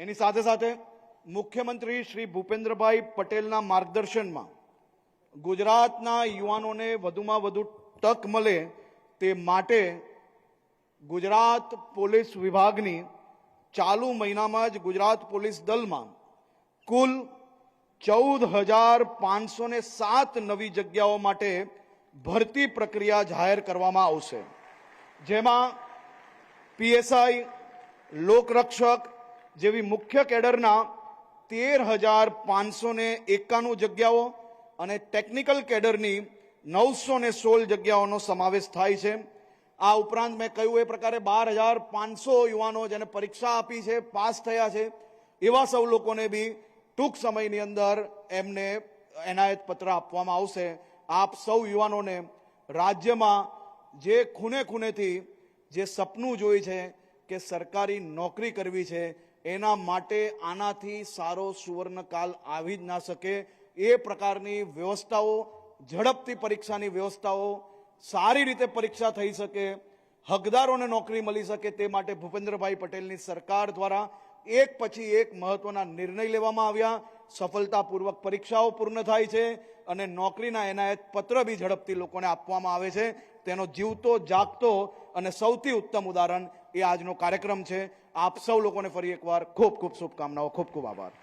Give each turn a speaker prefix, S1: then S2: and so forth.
S1: એની સાથે સાથે મુખ્યમંત્રી શ્રી ભૂપેન્દ્રભાઈ પટેલના માર્ગદર્શનમાં ગુજરાતના યુવાનોને વધુમાં વધુ તક મળે તે માટે ગુજરાત પોલીસ વિભાગની ચાલુ મહિનામાં જ ગુજરાત પોલીસ દળમાં કુલ 14,507 નવી જગ્યાઓ માટે ભરતી પ્રક્રિયા જાહેર કરવામાં આવશે, જેમાં પીએસઆઈ, લોકરક્ષક જેવી મુખ્ય કેડરના 13,591 જગ્યાઓ અને ટેકનિકલ કેડરની 916 જગ્યાઓનો સમાવેશ થાય છે। આ ઉપરાંત મેં કહ્યું એ પ્રકારે 12,500 યુવાનો જેને પરીક્ષા આપી છે, પાસ થયા છે, એવા સૌ લોકોને બી ટૂંક સમયની અંદર એમને એનાયત પત્ર આપવામાં આવશે। આપ સૌ યુવાનોને રાજ્યમાં જે ખૂણે ખૂણેથી જે સપનું જોઈ છે કે સરકારી નોકરી કરવી છે, એના માટે આનાથી સારો સુવર્ણકાલ આવી જ ના શકે। એ પ્રકારની વ્યવસ્થાઓ, ઝડપથી પરીક્ષાની વ્યવસ્થાઓ, સારી રીતે પરીક્ષા થઈ શકે, હકદારોને નોકરી મળી શકે તે માટે ભૂપેન્દ્રભાઈ પટેલની સરકાર દ્વારા એક પછી એક મહત્વના નિર્ણય લેવામાં આવ્યા। સફળતાપૂર્વક પરીક્ષાઓ પૂર્ણ થાય છે અને નોકરીના એનાયત પત્ર બી ઝડપથી લોકોને આપવામાં આવે છે। તેનો જીવતો જાગતો અને સૌથી ઉત્તમ ઉદાહરણ એ આજનો કાર્યક્રમ છે। આપ સૌ લોકોને ફરી એકવાર ખૂબ ખૂબ શુભકામનાઓ, ખૂબ ખૂબ આભાર।